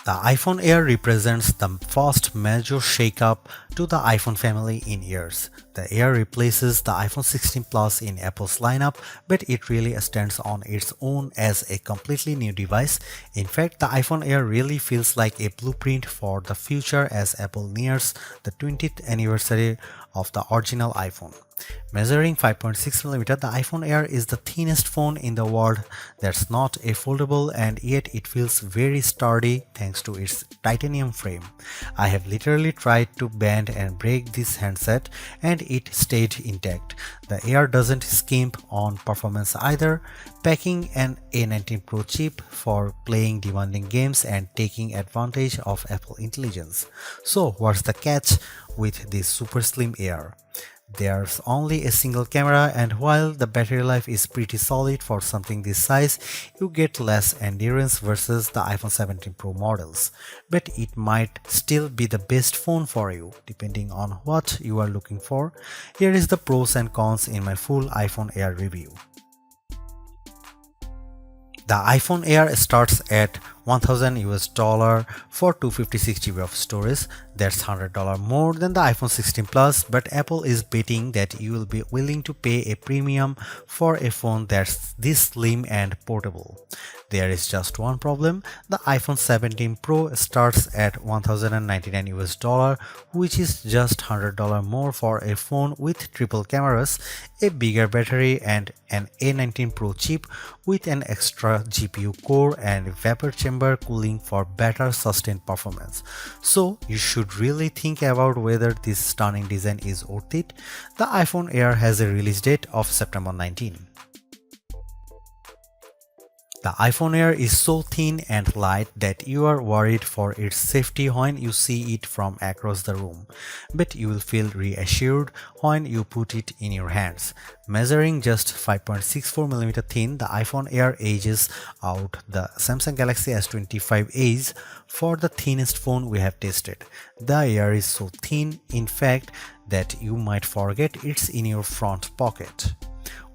The iPhone Air represents the first major shakeup to the iPhone family in years. The Air replaces the iPhone 16 Plus in Apple's lineup, but it really stands on its own as a completely new device. In fact, the iPhone Air really feels like a blueprint for the future as Apple nears the 20th anniversary of the original iPhone. Measuring 5.6mm, the iPhone Air is the thinnest phone in the world that's not a foldable, and yet it feels very sturdy thanks to its titanium frame. I have literally tried to bend and break this handset and it stayed intact. The Air doesn't skimp on performance either, packing an A19 Pro chip for playing demanding games and taking advantage of Apple intelligence. So what's the catch with this super slim Air? There's only a single camera, and while the battery life is pretty solid for something this size, you get less endurance versus the iPhone 17 Pro models. But it might still be the best phone for you, depending on what you are looking for. Here is the pros and cons in my full iPhone Air review. The iPhone Air starts at $1,000 for 256GB of storage. That's $100 more than the iPhone 16 Plus, but Apple is betting that you will be willing to pay a premium for a phone that's this slim and portable. There is just one problem. The iPhone 17 Pro starts at $1,099, which is just $100 more for a phone with triple cameras, a bigger battery, and an A19 Pro chip with an extra GPU core and vapor chamber cooling for better sustained performance. So you should really think about whether this stunning design is worth it. The iPhone Air has a release date of September 19. The iPhone Air is so thin and light that you are worried for its safety when you see it from across the room, but you will feel reassured when you put it in your hands. Measuring just 5.64mm thin, the iPhone Air edges out the Samsung Galaxy S25 Edge for the thinnest phone we have tested. The Air is so thin, in fact, that you might forget it's in your front pocket.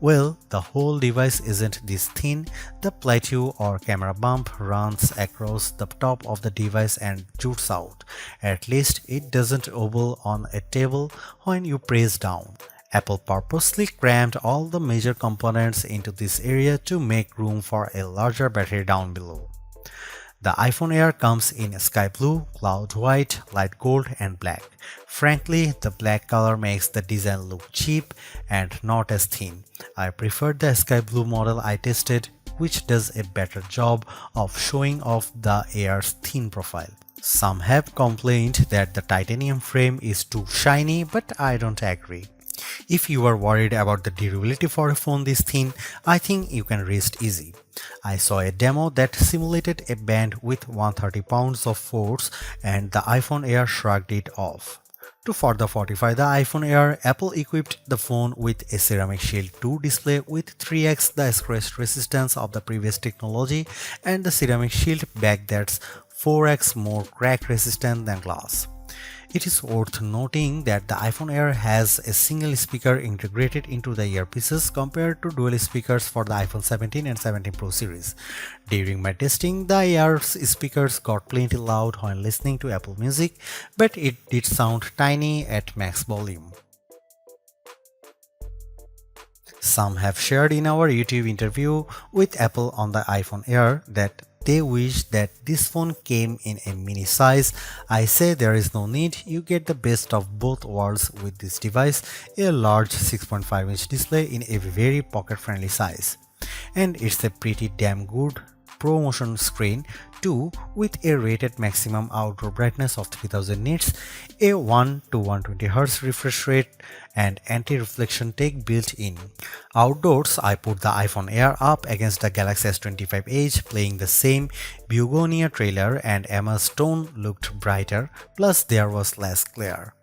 Well, the whole device isn't this thin. The plateau or camera bump runs across the top of the device and jutes out. At least it doesn't wobble on a table when you press down. Apple purposely crammed all the major components into this area to make room for a larger battery down below. The iPhone Air comes in sky blue, cloud white, light gold, and black. Frankly, the black color makes the design look cheap and not as thin. I preferred the sky blue model I tested, which does a better job of showing off the Air's thin profile. Some have complained that the titanium frame is too shiny, but I don't agree. If you are worried about the durability for a phone this thin, I think you can rest easy. I saw a demo that simulated a band with 130 pounds of force and the iPhone Air shrugged it off. To further fortify the iPhone Air, Apple equipped the phone with a Ceramic Shield 2 display with 3x the scratch resistance of the previous technology and the Ceramic Shield back that's 4x more crack resistant than glass. It is worth noting that the iPhone Air has a single speaker integrated into the earpieces compared to dual speakers for the iPhone 17 and 17 Pro series. During my testing, the Air's speakers got plenty loud when listening to Apple Music, but it did sound tiny at max volume. Some have shared in our YouTube interview with Apple on the iPhone Air that they wish that this phone came in a mini size. I say there is no need, you get the best of both worlds with this device, a large 6.5-inch display in a very pocket-friendly size. And it's a pretty damn good ProMotion screen too, with a rated maximum outdoor brightness of 3000 nits, a 1 to 120Hz refresh rate, and anti-reflection tech built in. Outdoors, I put the iPhone Air up against the Galaxy S25 Edge, playing the same Begonia trailer, and Emma's tone looked brighter, plus there was less glare.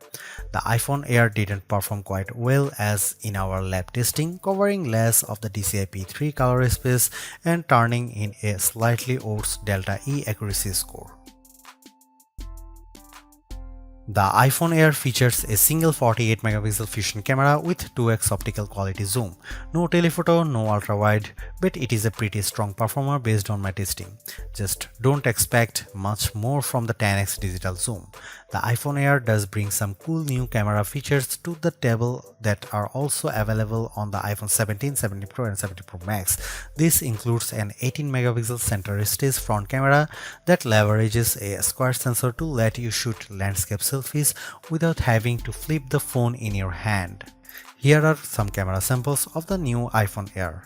The iPhone Air didn't perform quite well as in our lab testing, covering less of the DCI-P3 color space and turning in a slightly worse Delta E accuracy score. The iPhone Air features a single 48 megapixel fusion camera with 2x optical quality zoom. No telephoto, no ultra-wide, but it is a pretty strong performer based on my testing. Just don't expect much more from the 10x digital zoom. The iPhone Air does bring some cool new camera features to the table that are also available on the iPhone 17, 17 Pro and 17 Pro Max. This includes an 18 megapixel center stage front camera that leverages a square sensor to let you shoot landscape selfies without having to flip the phone in your hand. Here are some camera samples of the new iPhone Air.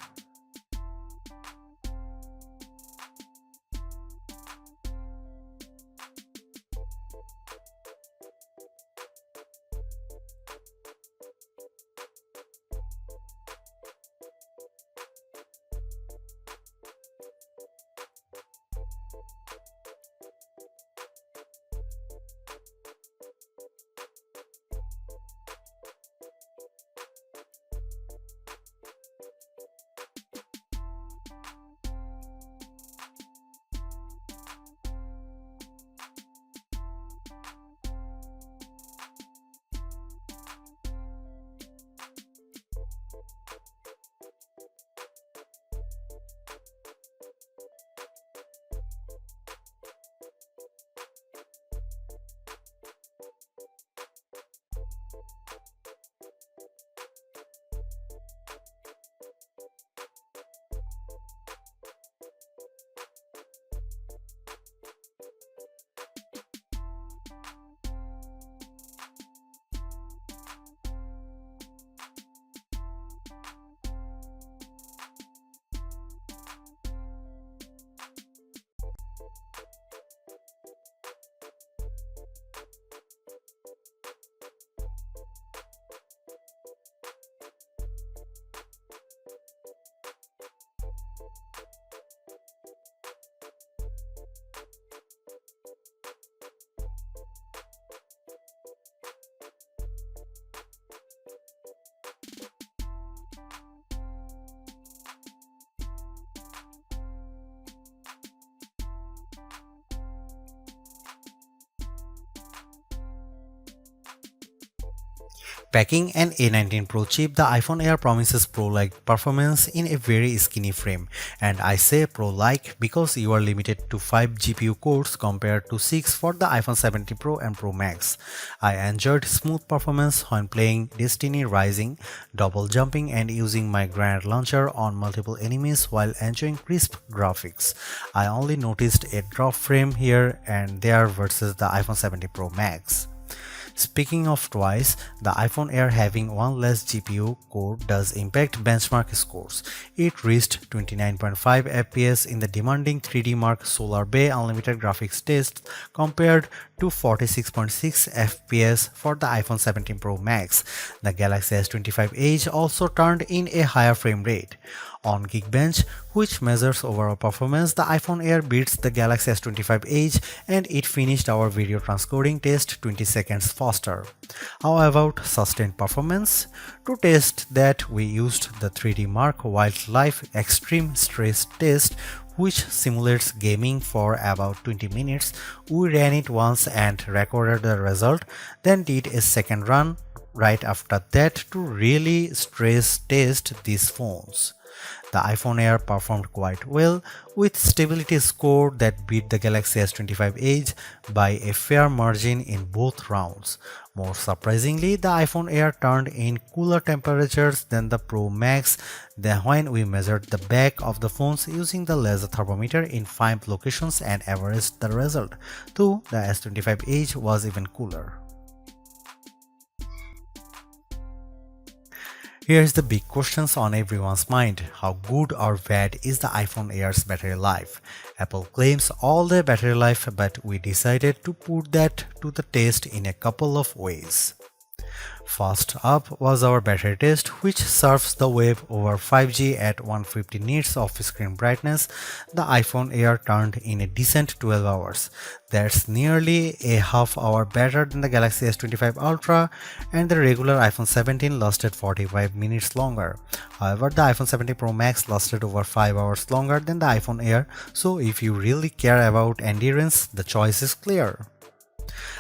Packing an A19 Pro chip, the iPhone Air promises Pro-like performance in a very skinny frame. And I say Pro-like because you are limited to 5 GPU cores compared to 6 for the iPhone 17 Pro and Pro Max. I enjoyed smooth performance when playing Destiny Rising, double jumping and using my grenade launcher on multiple enemies while enjoying crisp graphics. I only noticed a drop frame here and there versus the iPhone 17 Pro Max. Speaking of twice, the iPhone Air having one less GPU core does impact benchmark scores. It reached 29.5 FPS in the demanding 3D Mark Solar Bay Unlimited graphics test compared to 46.6 FPS for the iPhone 17 Pro Max. The Galaxy S25 Edge also turned in a higher frame rate. On Geekbench, which measures overall performance, the iPhone Air beats the Galaxy S25 Edge and it finished our video transcoding test 20 seconds faster. How about sustained performance? To test that, we used the 3D Mark Wildlife Extreme Stress Test, which simulates gaming for about 20 minutes. We ran it once and recorded the result, then did a second run right after that to really stress test these phones. The iPhone Air performed quite well, with stability score that beat the Galaxy S25 Edge by a fair margin in both rounds. More surprisingly, the iPhone Air turned in cooler temperatures than the Pro Max when we measured the back of the phones using the laser thermometer in 5 locations and averaged the result, though the S25 Edge was even cooler. Here's the big questions on everyone's mind. How good or bad is the iPhone Air's battery life? Apple claims all the battery life, but we decided to put that to the test in a couple of ways. First up was our battery test, which surfs the web over 5G at 150 nits of screen brightness. The iPhone Air turned in a decent 12 hours. That's nearly a half hour better than the Galaxy S25 Ultra, and the regular iPhone 17 lasted 45 minutes longer. However, the iPhone 17 Pro Max lasted over 5 hours longer than the iPhone Air, so if you really care about endurance, the choice is clear.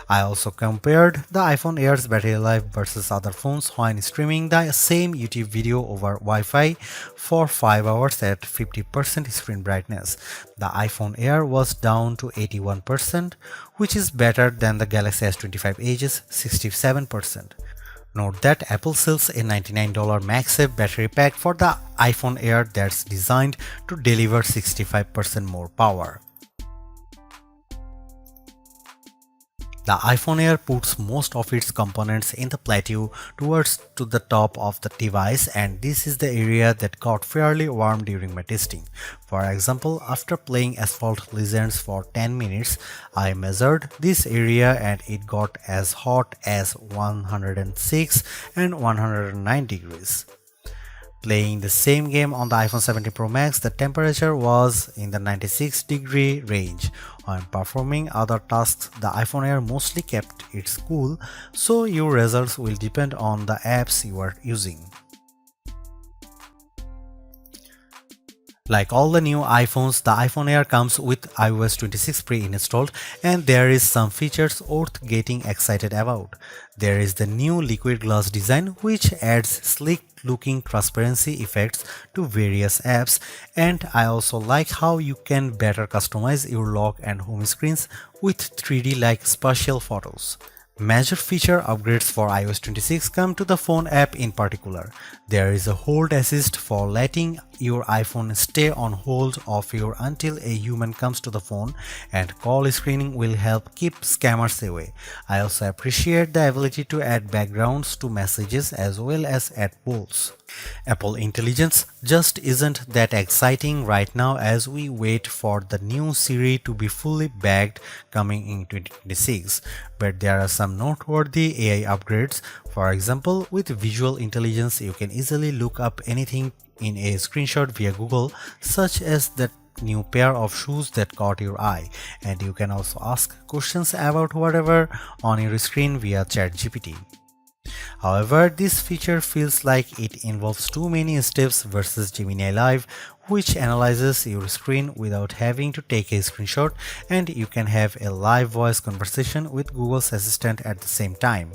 I also compared the iPhone Air's battery life versus other phones when streaming the same YouTube video over Wi-Fi for 5 hours at 50% screen brightness. The iPhone Air was down to 81%, which is better than the Galaxy S25 Edge's 67%. Note that Apple sells a $99 MagSafe Battery Pack for the iPhone Air that's designed to deliver 65% more power. The iPhone Air puts most of its components in the plateau towards to the top of the device, and this is the area that got fairly warm during my testing. For example, after playing Asphalt Legends for 10 minutes, I measured this area and it got as hot as 106 and 109 degrees. Playing the same game on the iPhone 17 Pro Max, the temperature was in the 96-degree range. When performing other tasks, the iPhone Air mostly kept it cool, so your results will depend on the apps you are using. Like all the new iPhones, the iPhone Air comes with iOS 26 pre-installed, and there is some features worth getting excited about. There is the new liquid glass design, which adds sleek looking transparency effects to various apps, and I also like how you can better customize your lock and home screens with 3D like spatial photos. Major feature upgrades for iOS 26 come to the phone app in particular. There is a hold assist for letting your iPhone stay on hold of your until a human comes to the phone, and call screening will help keep scammers away. I also appreciate the ability to add backgrounds to messages as well as add polls. Apple Intelligence just isn't that exciting right now as we wait for the new Siri to be fully backed coming in 2026, but there are some noteworthy AI upgrades. For example, with visual intelligence, you can easily look up anything in a screenshot via Google, such as that new pair of shoes that caught your eye, and you can also ask questions about whatever on your screen via ChatGPT. However, this feature feels like it involves too many steps versus Gemini Live, which analyzes your screen without having to take a screenshot, and you can have a live voice conversation with Google's Assistant at the same time.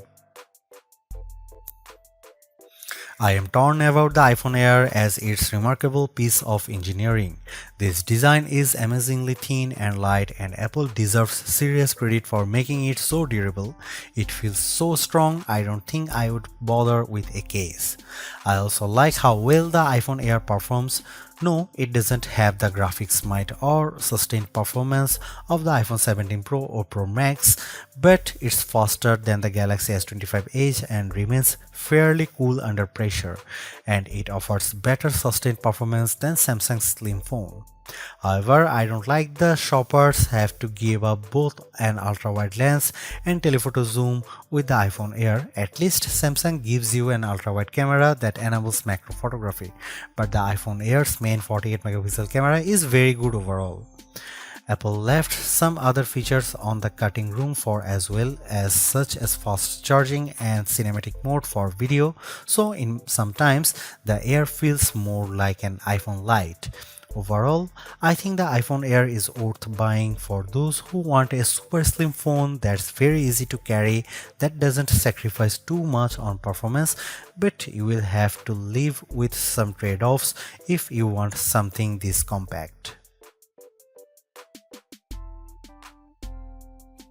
I am torn about the iPhone Air as its remarkable piece of engineering. This design is amazingly thin and light, and Apple deserves serious credit for making it so durable. It feels so strong, I don't think I would bother with a case. I also like how well the iPhone Air performs. No, it doesn't have the graphics might or sustained performance of the iPhone 17 Pro or Pro Max, but it's faster than the Galaxy S25 Edge and remains fairly cool under pressure, and it offers better sustained performance than Samsung's slim phone. However, I don't like the shoppers have to give up both an ultra-wide lens and telephoto zoom with the iPhone Air. At least Samsung gives you an ultra-wide camera that enables macro photography, but the iPhone Air's main 48 megapixel camera is very good overall. Apple left some other features on the cutting room floor as well, as such as fast charging and cinematic mode for video, so in sometimes the Air feels more like an iPhone Lite. Overall, I think the iPhone Air is worth buying for those who want a super slim phone that's very easy to carry, that doesn't sacrifice too much on performance, but you will have to live with some trade-offs if you want something this compact.